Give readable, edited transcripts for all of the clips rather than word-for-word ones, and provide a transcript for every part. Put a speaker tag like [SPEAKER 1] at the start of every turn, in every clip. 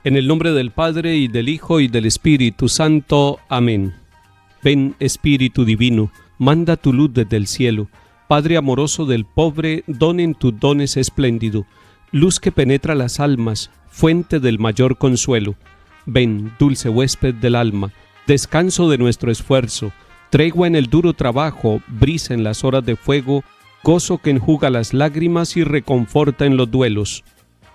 [SPEAKER 1] En el nombre del Padre, y del Hijo, y del Espíritu Santo. Amén. Ven, Espíritu Divino, manda tu luz desde el cielo. Padre amoroso del pobre, donen tus dones espléndido. Luz que penetra las almas, fuente del mayor consuelo. Ven, dulce huésped del alma, descanso de nuestro esfuerzo, tregua en el duro trabajo, brisa en las horas de fuego, gozo que enjuga las lágrimas y reconforta en los duelos.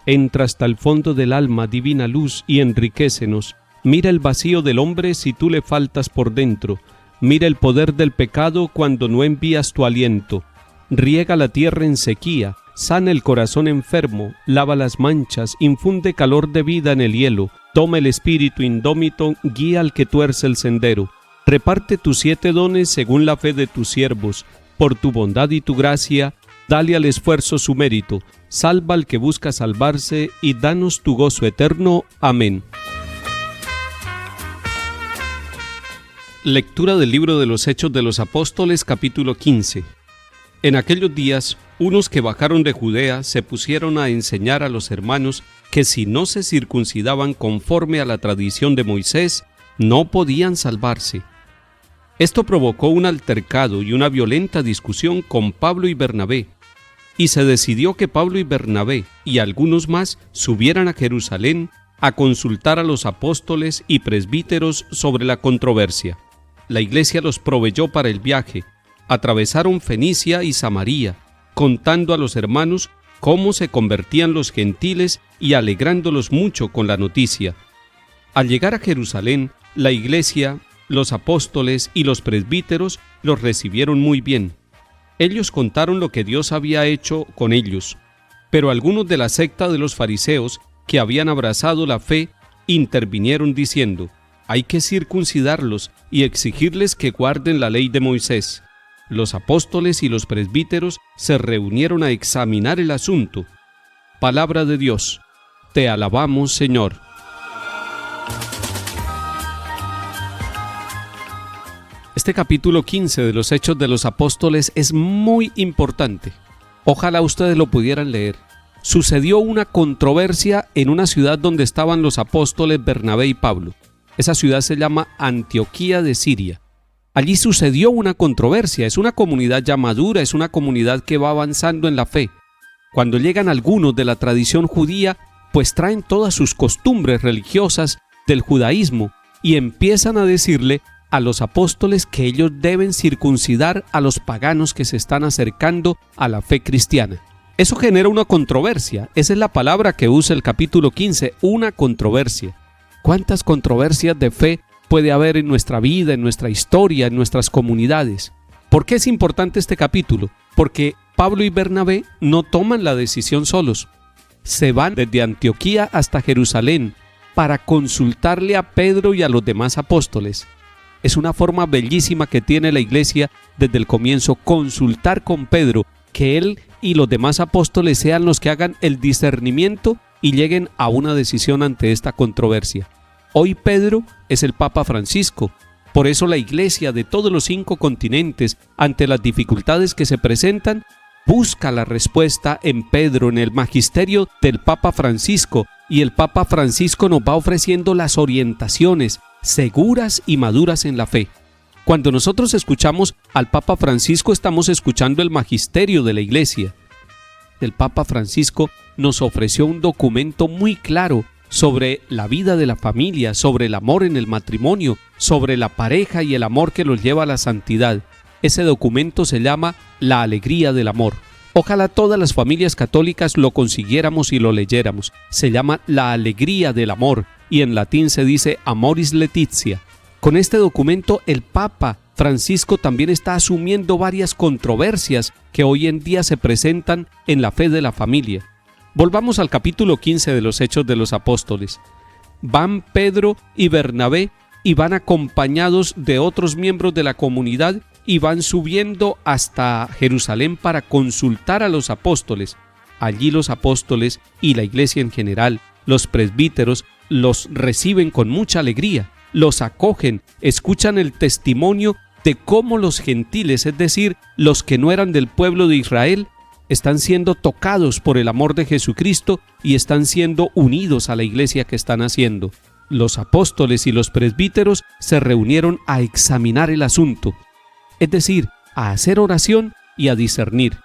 [SPEAKER 1] Entra hasta el fondo del alma, divina luz, y enriquécenos. Mira el vacío del hombre si tú le faltas por dentro. Mira el poder del pecado cuando no envías tu aliento. Riega la tierra en sequía, sana el corazón enfermo, lava las manchas, infunde calor de vida en el hielo. Toma el espíritu indómito, guía al que tuerce el sendero. Reparte tus 7 dones según la fe de tus siervos. Por tu bondad y tu gracia, dale al esfuerzo su mérito. Salva al que busca salvarse y danos tu gozo eterno. Amén. Lectura del libro de los Hechos de los Apóstoles, capítulo 15. En aquellos días, unos que bajaron de Judea se pusieron a enseñar a los hermanos que si no se circuncidaban conforme a la tradición de Moisés, no podían salvarse. Esto provocó un altercado y una violenta discusión con Pablo y Bernabé, y se decidió que Pablo y Bernabé y algunos más subieran a Jerusalén a consultar a los apóstoles y presbíteros sobre la controversia. La iglesia los proveyó para el viaje. Atravesaron Fenicia y Samaria, contando a los hermanos cómo se convertían los gentiles y alegrándolos mucho con la noticia. Al llegar a Jerusalén, la iglesia, los apóstoles y los presbíteros los recibieron muy bien. Ellos contaron lo que Dios había hecho con ellos, pero algunos de la secta de los fariseos que habían abrazado la fe intervinieron diciendo: hay que circuncidarlos y exigirles que guarden la ley de Moisés. Los apóstoles y los presbíteros se reunieron a examinar el asunto. Palabra de Dios. Te alabamos, Señor. Este capítulo 15 de los Hechos de los Apóstoles es muy importante. Ojalá ustedes lo pudieran leer. Sucedió una controversia en una ciudad donde estaban los apóstoles Bernabé y Pablo. Esa ciudad se llama Antioquía de Siria. Allí sucedió una controversia. Es una comunidad ya madura, es una comunidad que va avanzando en la fe. Cuando llegan algunos de la tradición judía, pues traen todas sus costumbres religiosas del judaísmo y empiezan a decirle a los apóstoles que ellos deben circuncidar a los paganos que se están acercando a la fe cristiana. Eso genera una controversia. Esa es la palabra que usa el capítulo 15, una controversia. ¿Cuántas controversias de fe puede haber en nuestra vida, en nuestra historia, en nuestras comunidades? ¿Por qué es importante este capítulo? Porque Pablo y Bernabé no toman la decisión solos. Se van desde Antioquía hasta Jerusalén para consultarle a Pedro y a los demás apóstoles. Es una forma bellísima que tiene la iglesia desde el comienzo, consultar con Pedro, que él y los demás apóstoles sean los que hagan el discernimiento y lleguen a una decisión ante esta controversia. Hoy Pedro es el Papa Francisco. Por eso la iglesia de todos los 5 continentes, ante las dificultades que se presentan, busca la respuesta en Pedro, en el magisterio del Papa Francisco, y el Papa Francisco nos va ofreciendo las orientaciones seguras y maduras en la fe. Cuando nosotros escuchamos al Papa Francisco, estamos escuchando el magisterio de la iglesia. El Papa Francisco nos ofreció un documento muy claro sobre la vida de la familia, sobre el amor en el matrimonio, sobre la pareja y el amor que los lleva a la santidad. Ese documento se llama La Alegría del Amor. Ojalá todas las familias católicas lo consiguiéramos y lo leyéramos. Se llama La Alegría del Amor y en latín se dice Amoris Laetitia. Con este documento el Papa Francisco también está asumiendo varias controversias que hoy en día se presentan en la fe de la familia. Volvamos al capítulo 15 de los Hechos de los Apóstoles. Van Pedro y Bernabé y van acompañados de otros miembros de la comunidad y van subiendo hasta Jerusalén para consultar a los apóstoles. Allí los apóstoles y la iglesia en general, los presbíteros, los reciben con mucha alegría, los acogen, escuchan el testimonio de cómo los gentiles, es decir, los que no eran del pueblo de Israel, están siendo tocados por el amor de Jesucristo y están siendo unidos a la iglesia que están haciendo. Los apóstoles y los presbíteros se reunieron a examinar el asunto, es decir, a hacer oración y a discernir.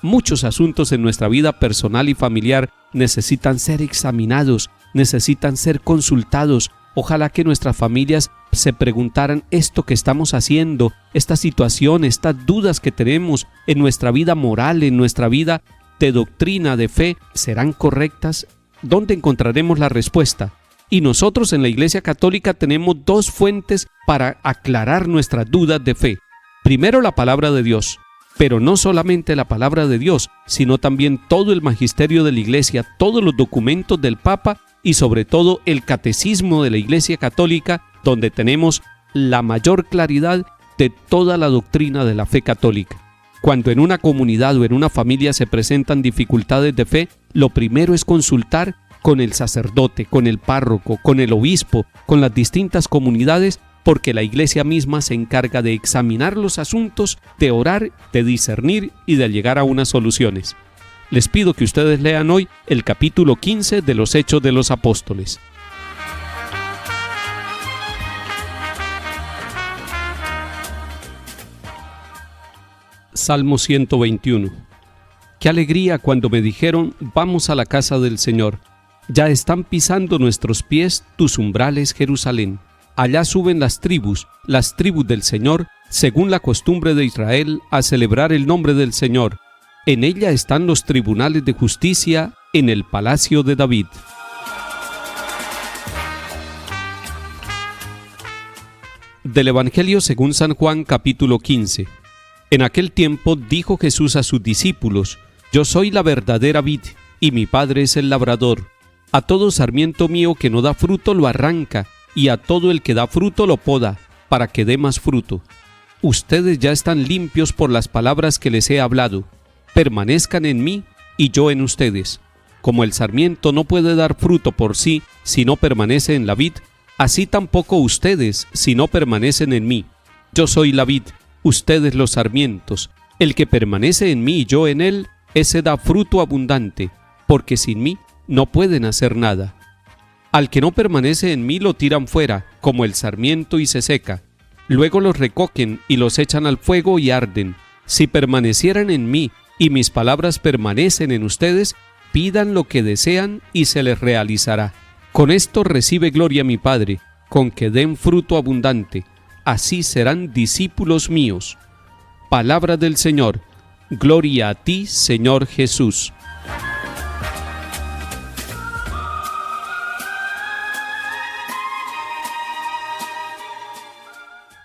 [SPEAKER 1] Muchos asuntos en nuestra vida personal y familiar necesitan ser examinados, necesitan ser consultados. Ojalá que nuestras familias se preguntaran esto que estamos haciendo, esta situación, estas dudas que tenemos en nuestra vida moral, en nuestra vida de doctrina, de fe, ¿serán correctas? ¿Dónde encontraremos la respuesta? Y nosotros en la Iglesia Católica tenemos dos fuentes para aclarar nuestras dudas de fe. Primero, la palabra de Dios, pero no solamente la palabra de Dios, sino también todo el magisterio de la Iglesia, todos los documentos del Papa y sobre todo el catecismo de la Iglesia Católica, donde tenemos la mayor claridad de toda la doctrina de la fe católica. Cuando en una comunidad o en una familia se presentan dificultades de fe, lo primero es consultar con el sacerdote, con el párroco, con el obispo, con las distintas comunidades, porque la Iglesia misma se encarga de examinar los asuntos, de orar, de discernir y de llegar a unas soluciones. Les pido que ustedes lean hoy el capítulo 15 de los Hechos de los Apóstoles. Salmo 121. Qué alegría cuando me dijeron, vamos a la casa del Señor. Ya están pisando nuestros pies tus umbrales, Jerusalén. Allá suben las tribus del Señor, según la costumbre de Israel, a celebrar el nombre del Señor. En ella están los tribunales de justicia en el palacio de David. Del Evangelio según San Juan, capítulo 15. En aquel tiempo dijo Jesús a sus discípulos: Yo soy la verdadera vid, y mi Padre es el labrador. A todo sarmiento mío que no da fruto lo arranca, y a todo el que da fruto lo poda, para que dé más fruto. Ustedes ya están limpios por las palabras que les he hablado. Permanezcan en mí, y yo en ustedes. Como el sarmiento no puede dar fruto por sí si no permanece en la vid, así tampoco ustedes si no permanecen en mí. Yo soy la vid, ustedes los sarmientos. El que permanece en mí y yo en él, ese da fruto abundante, porque sin mí no pueden hacer nada. Al que no permanece en mí lo tiran fuera, como el sarmiento, y se seca. Luego los recogen y los echan al fuego y arden. Si permanecieran en mí y mis palabras permanecen en ustedes, pidan lo que desean y se les realizará. Con esto recibe gloria mi Padre, con que den fruto abundante. Así serán discípulos míos. Palabra del Señor. Gloria a ti, Señor Jesús.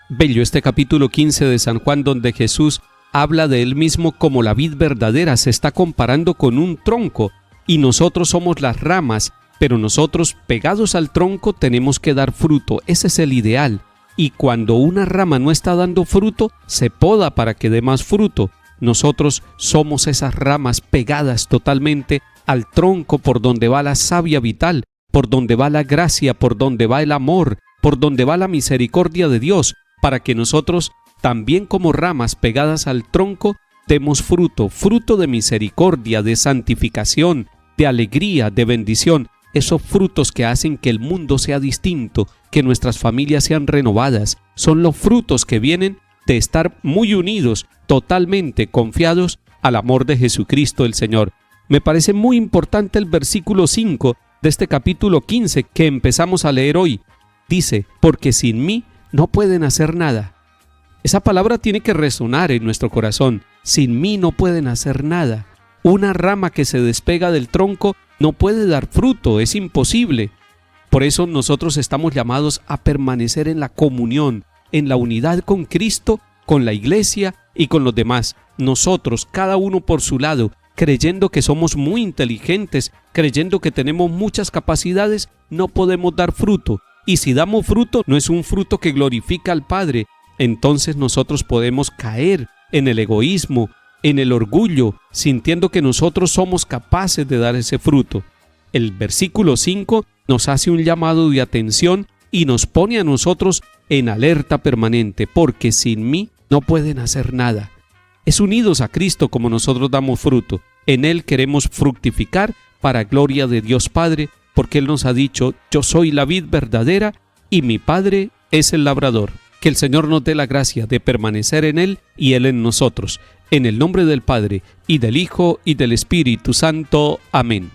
[SPEAKER 1] Bello este capítulo 15 de San Juan, donde Jesús habla de él mismo como la vid verdadera. Se está comparando con un tronco y nosotros somos las ramas, pero nosotros pegados al tronco tenemos que dar fruto. Ese es el ideal. Y cuando una rama no está dando fruto, se poda para que dé más fruto. Nosotros somos esas ramas pegadas totalmente al tronco por donde va la savia vital, por donde va la gracia, por donde va el amor, por donde va la misericordia de Dios, para que nosotros, también como ramas pegadas al tronco, demos fruto, fruto de misericordia, de santificación, de alegría, de bendición, esos frutos que hacen que el mundo sea distinto, que nuestras familias sean renovadas. Son los frutos que vienen de estar muy unidos, totalmente confiados al amor de Jesucristo el Señor. Me parece muy importante el versículo 5 de este capítulo 15 que empezamos a leer hoy. Dice, porque sin mí no pueden hacer nada. Esa palabra tiene que resonar en nuestro corazón. Sin mí no pueden hacer nada. Una rama que se despega del tronco no puede dar fruto, es imposible. Por eso nosotros estamos llamados a permanecer en la comunión, en la unidad con Cristo, con la Iglesia y con los demás. Nosotros, cada uno por su lado, creyendo que somos muy inteligentes, creyendo que tenemos muchas capacidades, no podemos dar fruto. Y si damos fruto, no es un fruto que glorifica al Padre. Entonces nosotros podemos caer en el egoísmo, en el orgullo, sintiendo que nosotros somos capaces de dar ese fruto. El versículo 5 nos hace un llamado de atención y nos pone a nosotros en alerta permanente, porque sin mí no pueden hacer nada. Es unidos a Cristo como nosotros damos fruto. En Él queremos fructificar para gloria de Dios Padre, porque Él nos ha dicho: yo soy la vid verdadera y mi Padre es el labrador. Que el Señor nos dé la gracia de permanecer en Él y Él en nosotros. En el nombre del Padre, y del Hijo, y del Espíritu Santo. Amén.